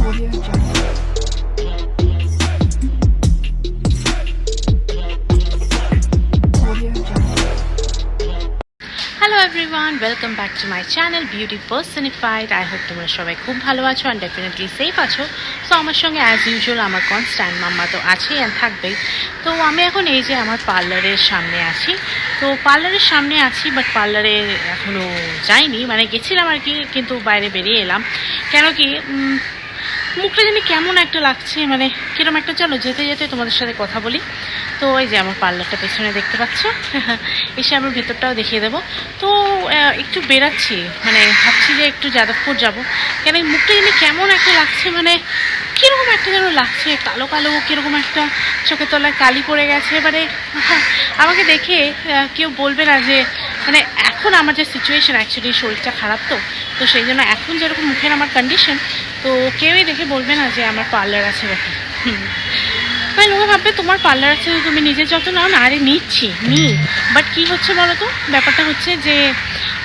Audio Jungle. Audio Jungle. Hello everyone, welcome back to my channel beauty personified. I hope তোমরা সবাই খুব ভালো আছো অ্যান্ড ডেফিনেটলি সেফ আছো। সো আমার সঙ্গে অ্যাজ ইউজুয়াল আমার কনস্ট্যান্ট মাম্মা তো আছেই অ্যান্ড থাকবেই। তো আমি এখন এই যে আমার পার্লারের সামনে আছি। তো পার্লারের সামনে আছি, বাট পার্লারে এখনও যাইনি, মানে গেছিলাম আর কি, কিন্তু বাইরে বেরিয়ে এলাম। কেন কি মুখটা জানি কেমন একটা লাগছে, মানে কিরম একটা, চলো যেতে যেতে তোমাদের সাথে কথা বলি। তো এই যে আমার পার্লারটা পেছনে দেখতে পাচ্ছ, এসে আমার ভেতরটাও দেখিয়ে দেবো। তো একটু বেরাচ্ছি, মানে ভাবছি যে একটু যাদবপুর যাবো, কেন মুখটা জানি কেমন একটা লাগছে, মানে কীরকম একটা যেন লাগছে, কালো কালো কীরকম একটা, চোখের তলায় কালি পড়ে গেছে। মানে আমাকে দেখে কেউ বলবে না যে, মানে এখন আমার যে সিচুয়েশান, অ্যাকচুয়ালি শরীরটা খারাপ, তো সেই জন্য এখন যেরকম মুখের আমার কন্ডিশন, তো কেউই দেখে বলবে না যে আমার পার্লার আছে ব্যাপার। মানে লোকে ভাববে তোমার পার্লার আছে, তুমি নিজের যত্ন নাও না। আরে নিচ্ছি, বাট কী হচ্ছে বলো তো, ব্যাপারটা হচ্ছে যে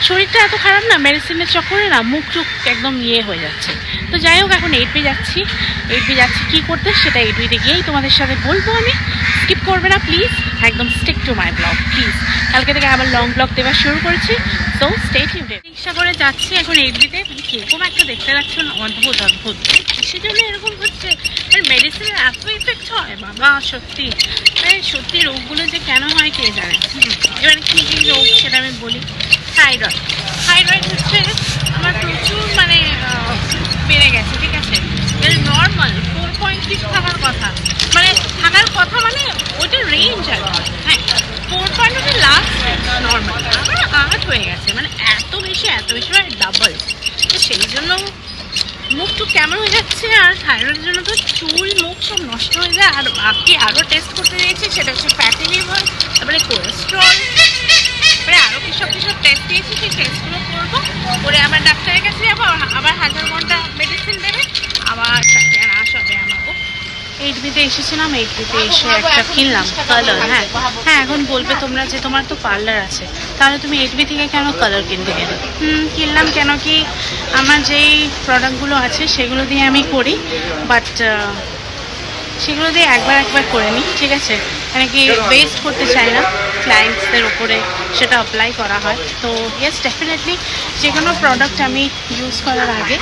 শরীরটা এত খারাপ না, মেডিসিনের চক্করে না মুখ টুক একদম হয়ে যাচ্ছে। তো যাই হোক, এখন 8B যাচ্ছি কী করতে, সেটা 8Bতে গিয়েই তোমাদের সাথে বলবো আমি। স্কিপ করবে না প্লিজ, একদম stick to my blog please. কালকে থেকে আবার লং ব্লগ দেওয়া শুরু করেছি, সো স্টে টিউনড। রিক্সা করে যাচ্ছি এখন 8Bতে, কীরকম একটা দেখতে লাগছে না, অদ্ভুত সেজন্য এরকম হচ্ছে। আর মেডিসিনের এত ইফেক্ট হয় বাবা, সত্যি সত্যি রোগগুলো যে কেন হয় কে জানে। এবার কী কী রোগ সেটা আমি বলি। থাইরয়েড হচ্ছে আমার প্রচুর, মানে বেড়ে গেছে, ঠিক আছে। নর্মাল 4.6 থাকার কথা, মানে মানে ওইটা রেঞ্জ আর কি। হ্যাঁ, 4.0 লাস্ট নর্মাল, আমার 8 হয়ে গেছে, মানে এত বেশি মানে ডাবল। তো সেই জন্য মুখ টুক কেমন হয়ে যাচ্ছে, আর থাইরয়েডের জন্য তো চুল মুখ সব নষ্ট হয়ে যায়। আর বাকি আরও টেস্ট করতে দিয়েছি, সেটা হচ্ছে ফ্যাটি লিভার, তারপরে কোলেস্ট্রল, তারপরে আরও কিসব টেস্ট দিয়েছি, সেই টেস্টগুলো করবো, করে আবার ডাক্তারের কাছে যাবো, আবার 1000 ঘন্টা মেডিসিন দেবে, আবার চারটে আসা হবে আমাকে। 8Bতে এসেছিলাম, 8Bতে এসে একটা কিনলাম কালার। হ্যাঁ, এখন বলবে তোমরা যে তোমার তো পার্লার আছে, তাহলে তুমি 8B থেকে কেন কালার কিনতে গেলে? কিনলাম কেন কি, আমার যেই প্রোডাক্টগুলো আছে সেগুলো দিয়ে আমি করি, বাট সেগুলো দিয়ে একবার করে নিই, ঠিক আছে। মানে কি ওয়েস্ট করতে চাই না, ক্লায়েন্টসদের ওপরে সেটা অ্যাপ্লাই করা হয়। তো ইয়েস, ডেফিনেটলি যে কোনো প্রোডাক্ট আমি ইউজ করার আগে,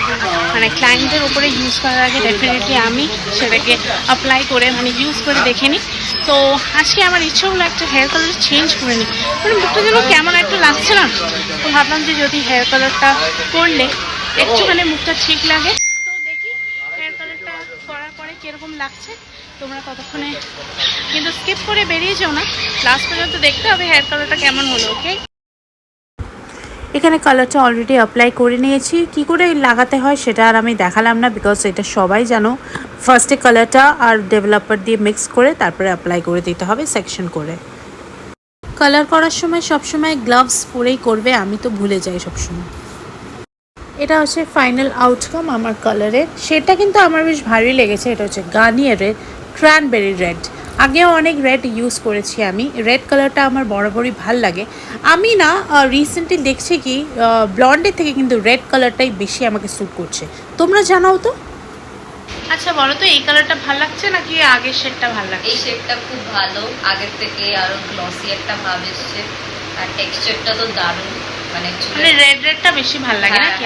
মানে ক্লায়েন্টদের ওপরে ইউজ করার আগে ডেফিনেটলি আমি সেটাকে অ্যাপ্লাই করে, মানে ইউজ করে দেখে নিই। তো আজকে আমার ইচ্ছে হলো একটা হেয়ার কালার চেঞ্জ করে নিই, মানে মুখটা যেন কেমন একটা লাগছে না। তো ভাবলাম যে যদি হেয়ার কালারটা করলে একটুখানি মুখটা ঠিক লাগে, তো দেখি হেয়ার কালারটা করার পরে কীরকম লাগছে। তোমরা ততক্ষণে কিন্তু স্কিপ করে বেরিয়ে যাও না, লাস্ট পর্যন্ত দেখতে হবে হেয়ার কালারটা কেমন হলো। ওকে, এখানে কালারটা অলরেডি অ্যাপ্লাই করে নিয়েছি। কি করে লাগাতে হয় সেটা আর আমি দেখালাম না, বিকজ এটা সবাই জানো। ফার্স্টে কালারটা আর ডেভেলপার দিয়ে মিক্স করে তারপরে অ্যাপ্লাই করে দিতে হবে সেকশন করে। কালার করার সময় সবসময় গ্লাভস পরেই করবে, আমি তো ভুলে যাই সবসময়। এটা হচ্ছে ফাইনাল আউটকাম আমার কালারের। সেটা কিন্তু আমার বেশ ভালোই লেগেছে। এটা হচ্ছে গার্নিয়ারের ক্র্যানবেরি রেড। আগেও অনেক রেড ইউজ করেছি আমি, রেড কালারটা আমার বরাবরই ভাল লাগে। আমি না রিসেন্টলি দেখছি কি ব্লন্ডের থেকে কিন্তু রেড কালারটাই বেশি আমাকে স্যুট করছে। তোমরা জানাও তো। আচ্ছা বলো তো, এই কালারটা ভালো লাগছে নাকি আগের শেডটা ভালো লাগছে? এই শেডটা খুব ভালো, আগের থেকে আরো গ্লসি একটা ভাব এসছে, আর টেক্সচারটা তো দারুণ। মানে রেডটা বেশি ভালো লাগে নাকি?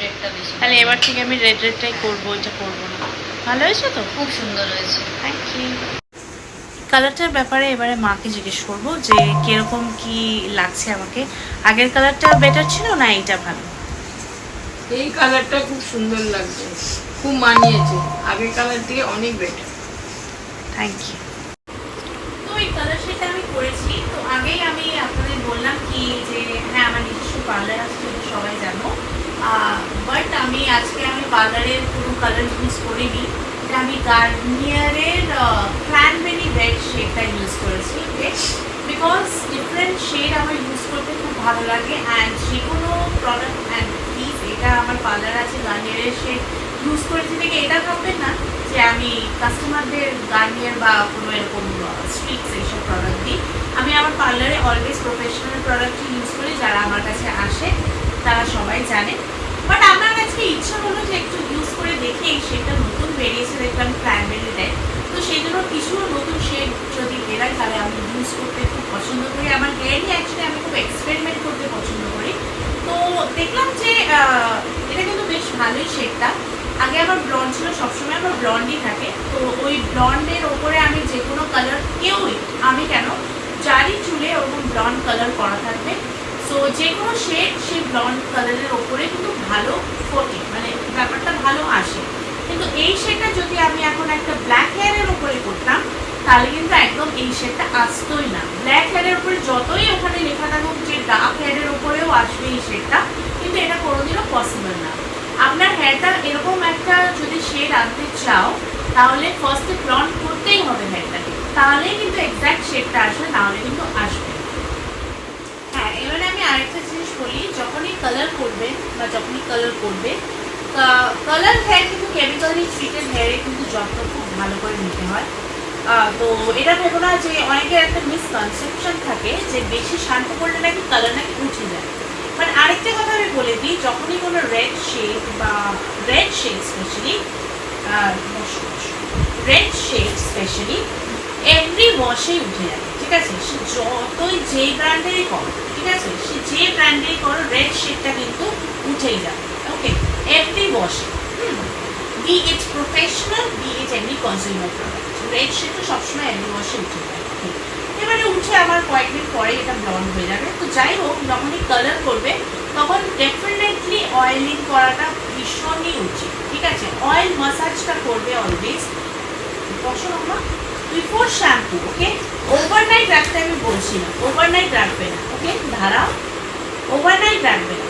রেডটা বেশি। তাহলে এবার থেকে আমি রেডটাই করবো, এটা করবো না। ভালো হয়েছে তো? খুব সুন্দর হয়েছে, থ্যাংক ইউ। কালারটার ব্যাপারে এবারে মাকে জিজ্ঞেস করবো যে কিরকম কি লাগছে আমাকে। আগের কালারটা বেটার ছিল না এইটা ভালো? এই কালারটা খুব সুন্দর লাগছে, খুব মানিয়েছে, আগের কালার থেকে অনেক বেটার। Thank you. তো এই কালার সেটা আমি করেছি। তো আগেই আমি আপনাদের বললাম কি যে হ্যাঁ, আমার নিজস্ব পার্লার আছে, সেটা সবাই জানো। বাট আজকে আমি পার্লারের কোনো কালার ইউজ করিনি। এটা আমি গার্নিয়ারের ক্র্যানবেরি রেড শেডটা ইউজ করেছি, বিকজ ডিফারেন্ট শেড আমার ইউজ করতে খুব ভালো লাগে। অ্যান্ড যে কোনো প্রোডাক্ট, অ্যান্ড প্লিজ এটা আমার পার্লার আছে গার্নিয়ারের শেড ইউজ করেছি দেখে এটা ভাববেন না যে আমি কাস্টমারদের গার্নিয়ার বা কোনো এরকম স্ট্রিক্স এইসব প্রোডাক্ট দিই। আমি আমার পার্লারে অলওয়েজ প্রফেশনাল প্রোডাক্টই ইউজ করি, যারা আমার কাছে আসে তারা সবাই জানে। বাট আমার কাছে ইচ্ছা হলো যে একটু ইউজ করে দেখে সেটা নতুন বেরিয়েছে দেখলাম ক্র্যানবেরি রেড, তো সেই জন্য কিছু নতুন শেড যদি বেরায় তাহলে আমি ইউজ করতে খুব পছন্দ করি। আমার হেয়ারই অ্যাকচুয়ালি আমি খুব এক্সপেরিমেন্ট করতে পছন্দ করি। তো দেখলাম যে এটা কিন্তু বেশ ভালোই শেডটা। আগে আমার ব্লন্ড ছিল, সবসময় আমার ব্লন্ডই থাকে, তো ওই ব্লন্ডের ওপরে আমি যে কোনো কালার, কেউই আমি কেন, যারই চুলে ওরকম ব্লন্ড কালার করা থাকবে, সো যে কোনো শেড সেই ব্লন্ড কালারের ওপরে কিন্তু ভালো ফোটে, মানে ব্যাপারটা ভালো আসে। কিন্তু এই শেডটা যদি আমি এখন একটা ব্ল্যাক হেয়ারের উপরে করতাম তাহলে কিন্তু একদম এই শেডটা আসতোই না। ব্ল্যাক হেয়ারের উপরে যতই ওখানে লেখা থাকুক যে ডার্ক হেয়ারের উপরেও আসবে এই শেডটা, কিন্তু এটা কোনোদিনও পসিবল না। আপনার হেয়ারটা এরকম একটা যদি শেড আনতে চাও তাহলে ফার্স্টে ব্লন্ড করতেই হবে হেয়ারটাকে, তাহলেই কিন্তু এক্স্যাক্ট শেডটা আসবে, নাহলে কিন্তু আসবে। হ্যাঁ, এবারে আমি আরেকটা জিনিস বলি, যখনই কালার করবেন বা যখনই কালার করবে, কালার হেয়ার কিন্তু কেমিক্যালি ট্রিটেড হেয়ারে কিন্তু যত্ন খুব ভালো করে নিতে হয়। তো এটা ভেবো না যে অনেকের একটা মিসকনসেপশন থাকে যে বেশি শ্যাম্পু করলে নাকি কালার নাকি উঠে যায়। বাট আরেকটা কথা আমি বলে দিই, যখনই কোনো রেড শেড বা রেড শেড স্পেশালি এভরি ওয়াশেই উঠে যাবে, ঠিক আছে? সে যতই যে ব্র্যান্ডেরই করো, ঠিক আছে, সে যে ব্র্যান্ডেরই করো, রেড শেডটা কিন্তু উঠেই যাবে। ওকে, এভরি ওয়াশে, বি ইট প্রফেশনাল, বি ইট এমনি কনজিউমার প্রোডাক্ট, রেড শেডটা সবসময় এভরি ওয়াশে উঠে যায়। এবারে উঠে আমার কয়েকদিন পরে এটা ব্লন্ড হয়ে যাবে। তো যাই হোক, যখনই কালার করবে তখন ডেফিনেটলি অয়েলিং করাটা ভীষণই উচিত, ঠিক আছে? অয়েল মাসাজটা করবে অলওয়েজ বসো আমরা বিফোর শ্যাম্পু। ওকে, ওভারনাইট রাখতে আমি বলছি না, ওভারনাইট রাখবে না। ওকে, ধারাও ওভারনাইট রাখবে না।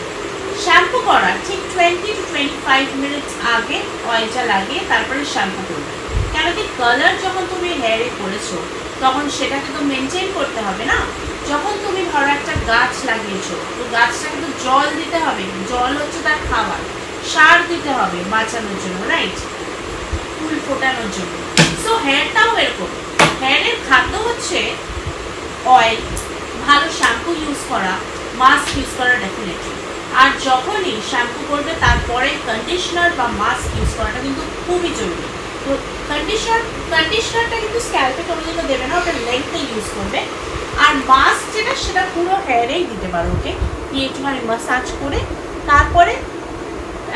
শ্যাম্পু করার ঠিক 20 to 25 মিনিটস আগে অয়েলটা লাগিয়ে তারপরে শ্যাম্পু করবে। কেন কি, কালার যখন তুমি হেয়ারে করেছো তখন সেটাকে তো মেনটেন করতে হবে না। যখন তুমি ধরো একটা গাছ লাগিয়েছো, তো গাছটাকে তো জল দিতে হবে, জল হচ্ছে তার খাবার, সার দিতে হবে বাঁচানোর জন্য, রাইট, ফুল ফোটানোর জন্য। সো হেয়ারটাও এরকম, হেয়ারের খাদ্য হচ্ছে অয়েল, ভালো শ্যাম্পু ইউজ করা, মাস্ক ইউজ করা ডেফিনেটলি। আর যখনই শ্যাম্পু করবে তারপরে কন্ডিশনার বা মাস্ক ইউজ করাটা কিন্তু খুবই জরুরি। তো কন্ডিশনারটা কিন্তু স্ক্যাল্পে কোনোদিনও দেবে না, ওটা লেন্থে ইউজ করবে। আর মাস্ক যেটা, সেটা পুরো হেয়ারেই দিতে পারো। ওকে, দিয়ে একটুখানি মাসাজ করে তারপরে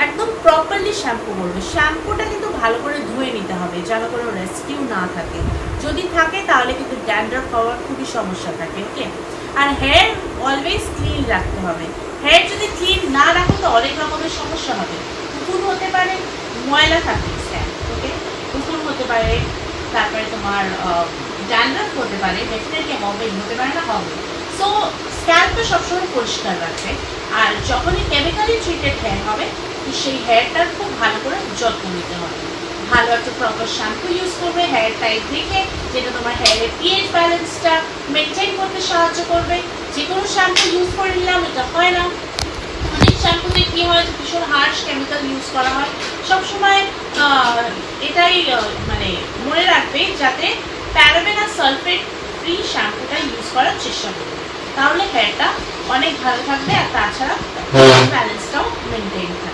একদম প্রপারলি শ্যাম্পু করবে। শ্যাম্পুটা কিন্তু ভালো করে ধুয়ে নিতে হবে যেন কোনো রেস্কিউ না থাকে, যদি থাকে তাহলে কিন্তু ড্যান্ড্রাফ হওয়ার খুবই সমস্যা থাকে। ওকে, আর হেয়ার অলওয়েজ ক্লিন রাখতে হবে। হেয়ার যদি ক্লিন না রাখো তো অনেক রকমের সমস্যা হবে। উকুন হতে পারে, ময়লা থাকে, ওকে, উকুন হতে পারে, তারপরে তোমার ড্যান্ড্রাফ হতে পারে, ডেফিনেটলি হবে, হতে পারে না, হবে। সো স্ক্যাল্পটা সবসময় পরিষ্কার রাখবে। আর যখনই কেমিক্যালি ট্রিটেড হেয়ার হবে সেই হেয়ারটার খুব ভালো করে যত্ন নিতে হবে। ভালো একটা প্রপার শ্যাম্পু ইউজ করবে হেয়ার টাইপ দেখে, যেটা তোমার হেয়ারের পিএইচ ব্যালেন্সটা মেনটেন করতে সাহায্য করবে। যে কোনো শ্যাম্পু ইউজ করে নিলাম এটা হয় না, অনেক শ্যাম্পুতে কী হয় যে ভীষণ হার্শ কেমিক্যাল ইউজ করা হয়। সবসময় এটাই মানে মনে রাখবে যাতে প্যারাবেন আর সালফেট ফ্রি শ্যাম্পুটা ইউজ করার চেষ্টা করবে, তাহলে হেয়ারটা অনেক ভালো থাকবে। আর তাছাড়া ব্যালেন্সটাও মেনটেন থাকবে।